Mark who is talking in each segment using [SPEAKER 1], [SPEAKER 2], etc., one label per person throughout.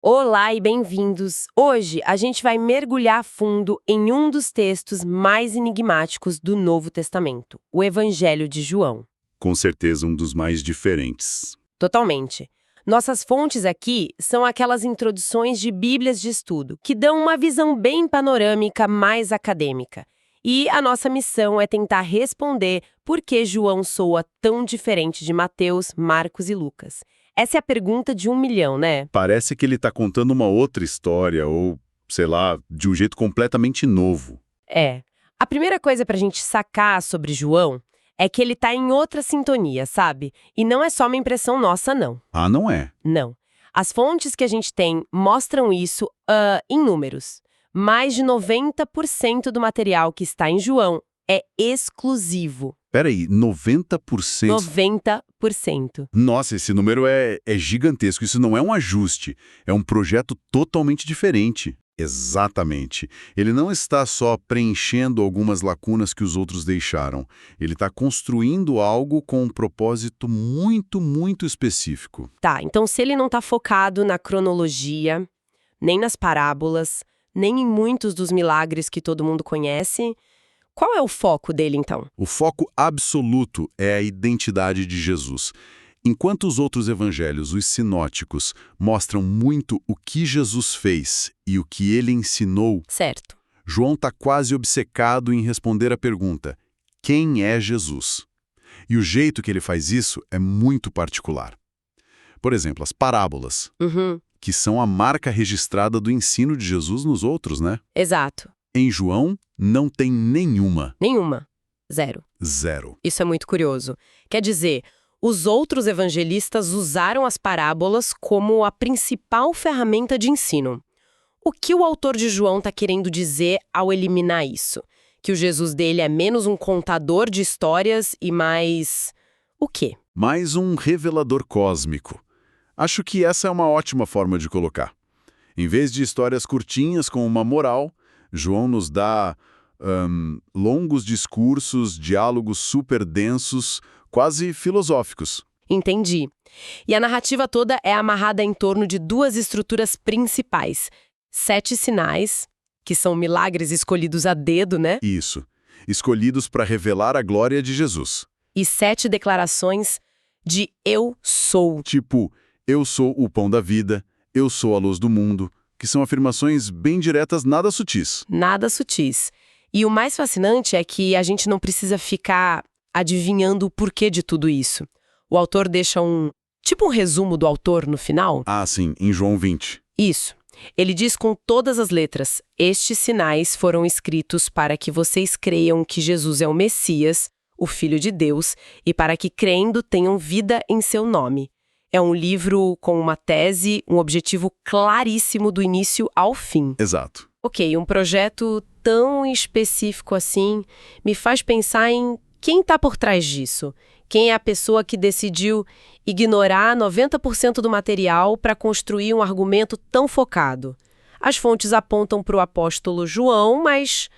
[SPEAKER 1] Olá e bem-vindos! Hoje a gente vai mergulhar a fundo em um dos textos mais enigmáticos do Novo Testamento, o Evangelho de João.
[SPEAKER 2] Com certeza um dos mais diferentes.
[SPEAKER 1] Totalmente. Nossas fontes aqui são aquelas introduções de bíblias de estudo, que dão uma visão bem panorâmica, mais acadêmica. E a nossa missão é tentar responder por que João soa tão diferente de Mateus, Marcos e Lucas. Essa é a pergunta de 1 milhão, né?
[SPEAKER 2] Parece que ele está contando uma outra história, ou, sei lá, de um jeito completamente novo.
[SPEAKER 1] É. A primeira coisa pra gente sacar sobre João é que ele tá em outra sintonia, sabe? E não é só uma impressão nossa, não.
[SPEAKER 2] Ah, não é?
[SPEAKER 1] Não. As fontes que a gente tem mostram isso em números. Mais de 90% do material que está em João é exclusivo.
[SPEAKER 2] Peraí, 90%?
[SPEAKER 1] 90%.
[SPEAKER 2] Nossa, esse número é gigantesco. Isso não é um ajuste, é um projeto totalmente diferente. Exatamente. Ele não está só preenchendo algumas lacunas que os outros deixaram. Ele está construindo algo com um propósito muito, muito específico.
[SPEAKER 1] Tá, então se ele não tá focado na cronologia, nem nas parábolas, nem em muitos dos milagres que todo mundo conhece, qual é o foco dele, então?
[SPEAKER 2] O foco absoluto é a identidade de Jesus. Enquanto os outros evangelhos, os sinóticos, mostram muito o que Jesus fez e o que ele ensinou,
[SPEAKER 1] Certo.
[SPEAKER 2] João está quase obcecado em responder a pergunta: quem é Jesus? E o jeito que ele faz isso é muito particular. Por exemplo, as parábolas, que são a marca registrada do ensino de Jesus nos outros, né?
[SPEAKER 1] Exato.
[SPEAKER 2] Em João, não tem nenhuma.
[SPEAKER 1] Nenhuma. Zero.
[SPEAKER 2] Zero.
[SPEAKER 1] Isso é muito curioso. Quer dizer, os outros evangelistas usaram as parábolas como a principal ferramenta de ensino. O que o autor de João está querendo dizer ao eliminar isso? Que o Jesus dele é menos um contador de histórias e mais... o quê?
[SPEAKER 2] Mais um revelador cósmico. Acho que essa é uma ótima forma de colocar. Em vez de histórias curtinhas com uma moral, João nos dá longos discursos, diálogos super densos, quase filosóficos.
[SPEAKER 1] Entendi. E a narrativa toda é amarrada em torno de duas estruturas principais. 7 sinais, que são milagres escolhidos a dedo, né?
[SPEAKER 2] Isso. Escolhidos para revelar a glória de Jesus.
[SPEAKER 1] E 7 declarações de eu sou.
[SPEAKER 2] Tipo, eu sou o pão da vida, eu sou a luz do mundo, que são afirmações bem diretas, nada sutis.
[SPEAKER 1] Nada sutis. E o mais fascinante é que a gente não precisa ficar adivinhando o porquê de tudo isso. O autor deixa um resumo do autor no final.
[SPEAKER 2] Ah, sim, em João 20.
[SPEAKER 1] Isso. Ele diz com todas as letras: estes sinais foram escritos para que vocês creiam que Jesus é o Messias, o Filho de Deus, e para que crendo tenham vida em seu nome. É um livro com uma tese, um objetivo claríssimo do início ao fim.
[SPEAKER 2] Exato.
[SPEAKER 1] Ok, um projeto tão específico assim me faz pensar em quem está por trás disso. Quem é a pessoa que decidiu ignorar 90% do material para construir um argumento tão focado? As fontes apontam para o apóstolo João, mas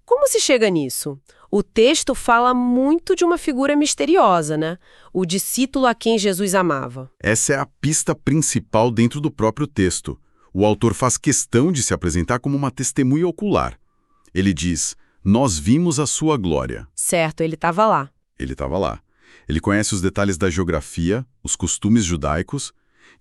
[SPEAKER 1] como se chega nisso? O texto fala muito de uma figura misteriosa, né? O discípulo a quem Jesus amava.
[SPEAKER 2] Essa é a pista principal dentro do próprio texto. O autor faz questão de se apresentar como uma testemunha ocular. Ele diz: nós vimos a sua glória.
[SPEAKER 1] Certo, ele estava lá.
[SPEAKER 2] Ele estava lá. Ele conhece os detalhes da geografia, os costumes judaicos,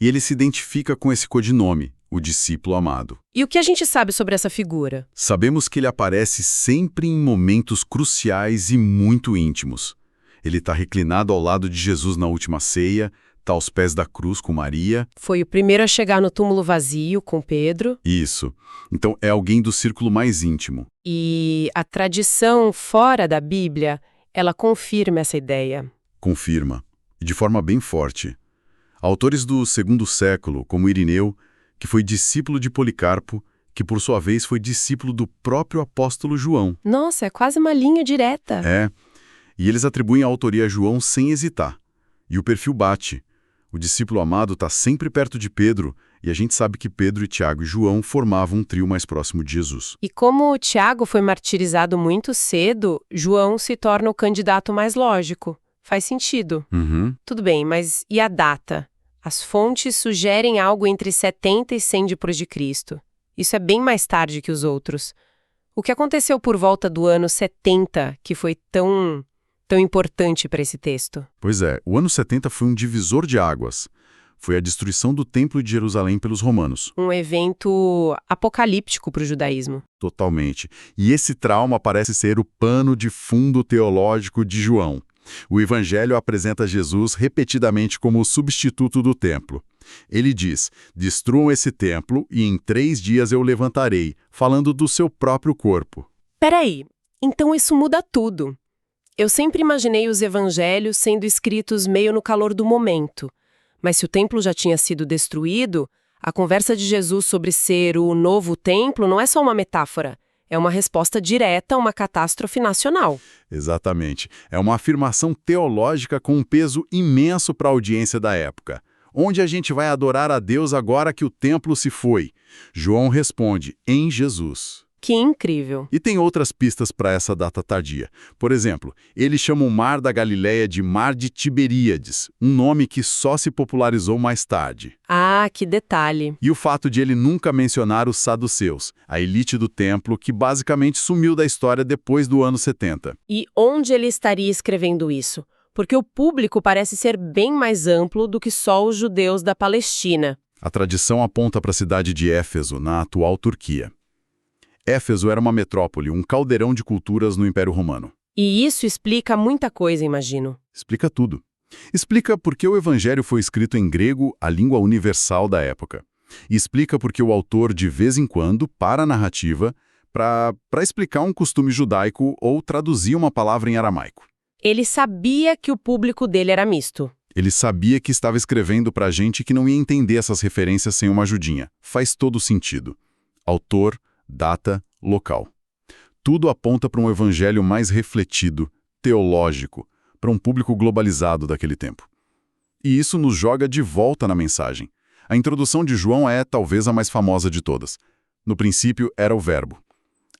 [SPEAKER 2] e ele se identifica com esse codinome, o discípulo amado.
[SPEAKER 1] E o que a gente sabe sobre essa figura?
[SPEAKER 2] Sabemos que ele aparece sempre em momentos cruciais e muito íntimos. Ele está reclinado ao lado de Jesus na última ceia, está aos pés da cruz com Maria.
[SPEAKER 1] Foi o primeiro a chegar no túmulo vazio com Pedro.
[SPEAKER 2] Isso. Então é alguém do círculo mais íntimo.
[SPEAKER 1] E a tradição fora da Bíblia, ela confirma essa ideia.
[SPEAKER 2] Confirma. E de forma bem forte. Autores do segundo século, como Irineu, que foi discípulo de Policarpo, que por sua vez foi discípulo do próprio apóstolo João.
[SPEAKER 1] Nossa, é quase uma linha direta.
[SPEAKER 2] É. E eles atribuem a autoria a João sem hesitar. E o perfil bate. O discípulo amado está sempre perto de Pedro, e a gente sabe que Pedro e Tiago e João formavam um trio mais próximo de Jesus.
[SPEAKER 1] E como Tiago foi martirizado muito cedo, João se torna o candidato mais lógico. Faz sentido.
[SPEAKER 2] Uhum.
[SPEAKER 1] Tudo bem, mas e a data? As fontes sugerem algo entre 70 e 100 depois de Cristo. Isso é bem mais tarde que os outros. O que aconteceu por volta do ano 70 que foi tão importante para esse texto?
[SPEAKER 2] Pois é, o ano 70 foi um divisor de águas. Foi a destruição do Templo de Jerusalém pelos romanos.
[SPEAKER 1] Um evento apocalíptico para o judaísmo.
[SPEAKER 2] Totalmente. E esse trauma parece ser o pano de fundo teológico de João. O Evangelho apresenta Jesus repetidamente como o substituto do templo. Ele diz, destruam esse templo e em 3 dias eu levantarei, falando do seu próprio corpo.
[SPEAKER 1] Peraí, então isso muda tudo. Eu sempre imaginei os evangelhos sendo escritos meio no calor do momento. Mas se o templo já tinha sido destruído, a conversa de Jesus sobre ser o novo templo não é só uma metáfora. É uma resposta direta a uma catástrofe nacional.
[SPEAKER 2] Exatamente. É uma afirmação teológica com um peso imenso para a audiência da época. Onde a gente vai adorar a Deus agora que o templo se foi? João responde, em Jesus.
[SPEAKER 1] Que incrível!
[SPEAKER 2] E tem outras pistas para essa data tardia. Por exemplo, ele chama o Mar da Galileia de Mar de Tiberíades, um nome que só se popularizou mais tarde.
[SPEAKER 1] Ah, que detalhe!
[SPEAKER 2] E o fato de ele nunca mencionar os saduceus, a elite do templo que basicamente sumiu da história depois do ano 70.
[SPEAKER 1] E onde ele estaria escrevendo isso? Porque o público parece ser bem mais amplo do que só os judeus da Palestina.
[SPEAKER 2] A tradição aponta para a cidade de Éfeso, na atual Turquia. Éfeso era uma metrópole, um caldeirão de culturas no Império Romano.
[SPEAKER 1] E isso explica muita coisa, imagino.
[SPEAKER 2] Explica tudo. Explica por que o Evangelho foi escrito em grego, a língua universal da época. E explica por que o autor, de vez em quando, para a narrativa para explicar um costume judaico ou traduzir uma palavra em aramaico.
[SPEAKER 1] Ele sabia que o público dele era misto.
[SPEAKER 2] Ele sabia que estava escrevendo para gente que não ia entender essas referências sem uma ajudinha. Faz todo sentido. Autor, data, local. Tudo aponta para um evangelho mais refletido, teológico, para um público globalizado daquele tempo. E isso nos joga de volta na mensagem. A introdução de João é talvez a mais famosa de todas. No princípio era o verbo.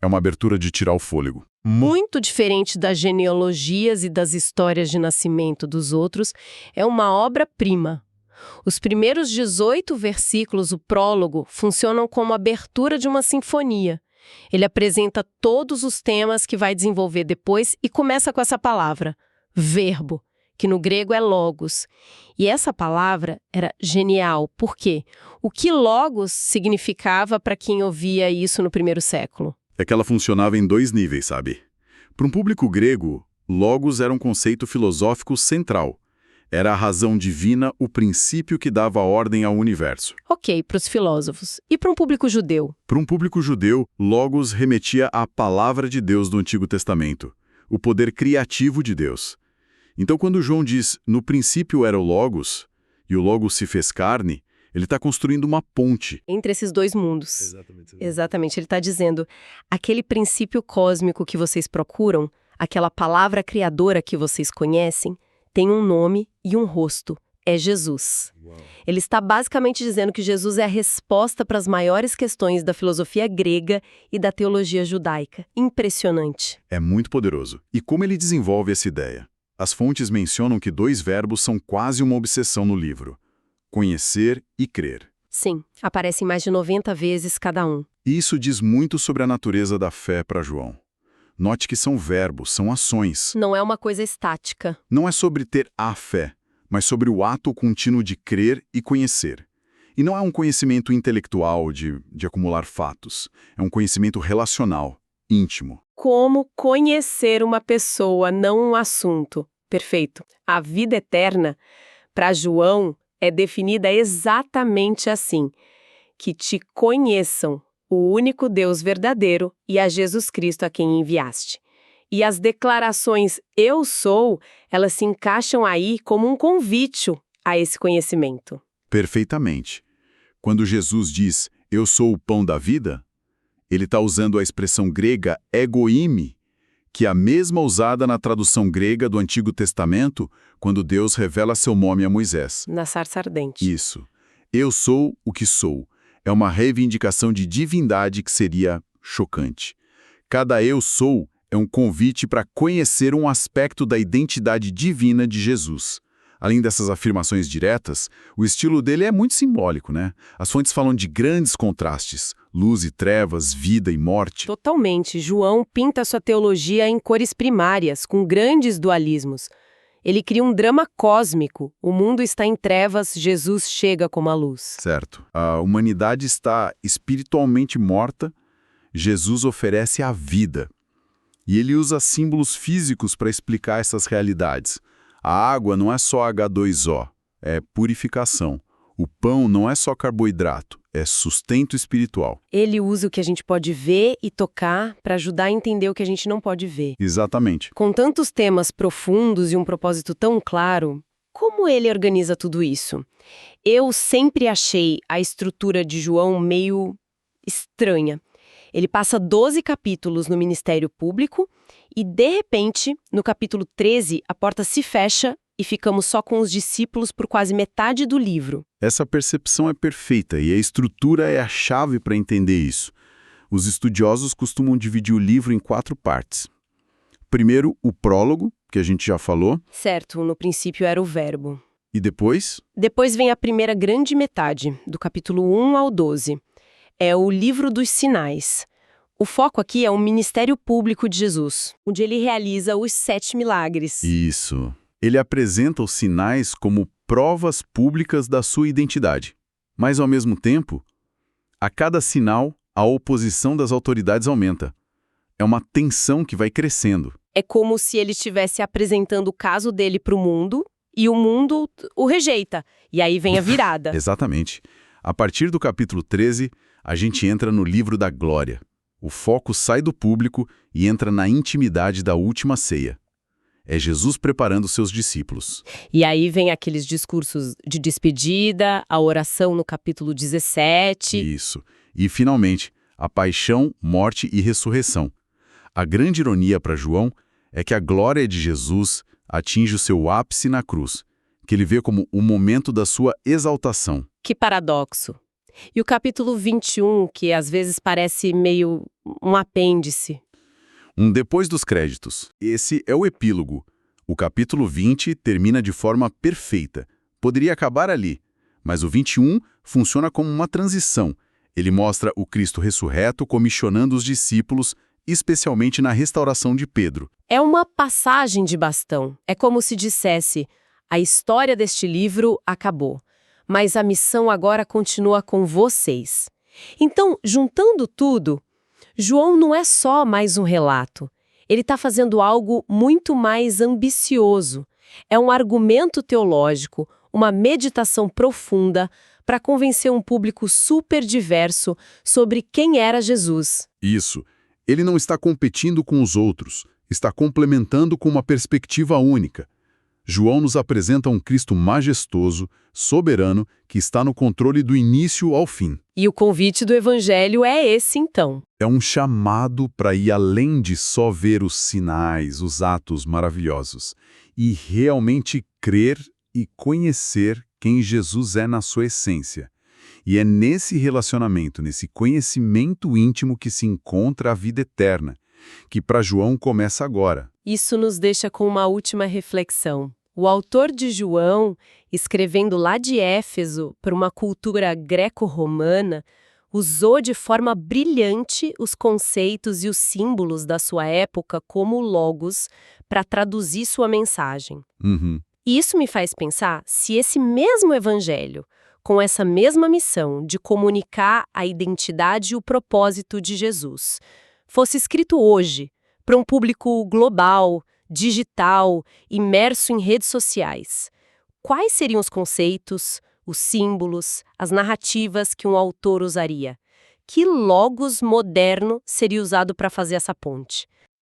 [SPEAKER 2] É uma abertura de tirar o fôlego.
[SPEAKER 1] Muito diferente das genealogias e das histórias de nascimento dos outros, é uma obra-prima. Os primeiros 18 versículos, o prólogo, funcionam como a abertura de uma sinfonia. Ele apresenta todos os temas que vai desenvolver depois e começa com essa palavra, verbo, que no grego é logos. E essa palavra era genial. Por quê? O que logos significava para quem ouvia isso no primeiro século?
[SPEAKER 2] É que ela funcionava em 2 níveis, sabe? Para um público grego, logos era um conceito filosófico central. Era a razão divina, o princípio que dava ordem ao universo.
[SPEAKER 1] Ok, para os filósofos. E para um público judeu?
[SPEAKER 2] Para um público judeu, logos remetia à palavra de Deus do Antigo Testamento, o poder criativo de Deus. Então, quando João diz, no princípio era o logos, e o logos se fez carne, ele está construindo uma ponte.
[SPEAKER 1] Entre esses dois mundos. Exatamente. Ele está dizendo, aquele princípio cósmico que vocês procuram, aquela palavra criadora que vocês conhecem, tem um nome e um rosto. É Jesus. Uau. Ele está basicamente dizendo que Jesus é a resposta para as maiores questões da filosofia grega e da teologia judaica. Impressionante.
[SPEAKER 2] É muito poderoso. E como ele desenvolve essa ideia? As fontes mencionam que 2 verbos são quase uma obsessão no livro. Conhecer e crer.
[SPEAKER 1] Sim, aparecem mais de 90 vezes cada um.
[SPEAKER 2] E isso diz muito sobre a natureza da fé para João. Note que são verbos, são ações.
[SPEAKER 1] Não é uma coisa estática.
[SPEAKER 2] Não é sobre ter a fé, mas sobre o ato contínuo de crer e conhecer. E não é um conhecimento intelectual de acumular fatos. É um conhecimento relacional, íntimo.
[SPEAKER 1] Como conhecer uma pessoa, não um assunto. Perfeito. A vida eterna, para João, é definida exatamente assim: que te conheçam, o único Deus verdadeiro e a Jesus Cristo a quem enviaste. E as declarações eu sou, elas se encaixam aí como um convite a esse conhecimento.
[SPEAKER 2] Perfeitamente. Quando Jesus diz, eu sou o pão da vida, ele está usando a expressão grega egoime, que é a mesma usada na tradução grega do Antigo Testamento, quando Deus revela seu nome a Moisés.
[SPEAKER 1] Na sarça ardente.
[SPEAKER 2] Isso. Eu sou o que sou. É uma reivindicação de divindade que seria chocante. Cada eu sou é um convite para conhecer um aspecto da identidade divina de Jesus. Além dessas afirmações diretas, o estilo dele é muito simbólico, né? As fontes falam de grandes contrastes, luz e trevas, vida e morte.
[SPEAKER 1] Totalmente. João pinta sua teologia em cores primárias, com grandes dualismos. Ele cria um drama cósmico. O mundo está em trevas, Jesus chega como a luz.
[SPEAKER 2] Certo. A humanidade está espiritualmente morta, Jesus oferece a vida. E ele usa símbolos físicos para explicar essas realidades. A água não é só H2O, é purificação. O pão não é só carboidrato, é sustento espiritual.
[SPEAKER 1] Ele usa o que a gente pode ver e tocar para ajudar a entender o que a gente não pode ver.
[SPEAKER 2] Exatamente.
[SPEAKER 1] Com tantos temas profundos e um propósito tão claro, como ele organiza tudo isso? Eu sempre achei a estrutura de João meio estranha. Ele passa 12 capítulos no ministério público e, de repente, no capítulo 13, a porta se fecha e ficamos só com os discípulos por quase metade do livro.
[SPEAKER 2] Essa percepção é perfeita e a estrutura é a chave para entender isso. Os estudiosos costumam dividir o livro em 4 partes. Primeiro, o prólogo, que a gente já falou.
[SPEAKER 1] Certo, no princípio era o verbo.
[SPEAKER 2] E depois?
[SPEAKER 1] Depois vem a primeira grande metade, do capítulo 1 ao 12. É o livro dos sinais. O foco aqui é o ministério público de Jesus, onde ele realiza os 7 milagres.
[SPEAKER 2] Isso. Ele apresenta os sinais como provas públicas da sua identidade. Mas, ao mesmo tempo, a cada sinal, a oposição das autoridades aumenta. É uma tensão que vai crescendo.
[SPEAKER 1] É como se ele estivesse apresentando o caso dele para o mundo e o mundo o rejeita. E aí vem a virada.
[SPEAKER 2] Exatamente. A partir do capítulo 13, a gente entra no livro da glória. O foco sai do público e entra na intimidade da última ceia. É Jesus preparando seus discípulos.
[SPEAKER 1] E aí vem aqueles discursos de despedida, a oração no capítulo 17.
[SPEAKER 2] Isso. E, finalmente, a paixão, morte e ressurreição. A grande ironia para João é que a glória de Jesus atinge o seu ápice na cruz, que ele vê como o momento da sua exaltação.
[SPEAKER 1] Que paradoxo. E o capítulo 21, que às vezes parece meio um apêndice.
[SPEAKER 2] Depois dos créditos. Esse é o epílogo. O capítulo 20 termina de forma perfeita. Poderia acabar ali, mas o 21 funciona como uma transição. Ele mostra o Cristo ressurreto comissionando os discípulos, especialmente na restauração de Pedro.
[SPEAKER 1] É uma passagem de bastão. É como se dissesse, a história deste livro acabou, mas a missão agora continua com vocês. Então, juntando tudo, João não é só mais um relato. Ele está fazendo algo muito mais ambicioso. É um argumento teológico, uma meditação profunda para convencer um público super diverso sobre quem era Jesus.
[SPEAKER 2] Isso. Ele não está competindo com os outros, está complementando com uma perspectiva única. João nos apresenta um Cristo majestoso, soberano, que está no controle do início ao fim.
[SPEAKER 1] E o convite do Evangelho é esse, então.
[SPEAKER 2] É um chamado para ir além de só ver os sinais, os atos maravilhosos, e realmente crer e conhecer quem Jesus é na sua essência. E é nesse relacionamento, nesse conhecimento íntimo que se encontra a vida eterna, que para João começa agora.
[SPEAKER 1] Isso nos deixa com uma última reflexão. O autor de João, escrevendo lá de Éfeso para uma cultura greco-romana, usou de forma brilhante os conceitos e os símbolos da sua época como logos para traduzir sua mensagem. E isso me faz pensar se esse mesmo evangelho, com essa mesma missão de comunicar a identidade e o propósito de Jesus, fosse escrito hoje, para um público global, digital, imerso em redes sociais, quais seriam os conceitos, os símbolos, as narrativas que um autor usaria? Que logos moderno seria usado para fazer essa ponte?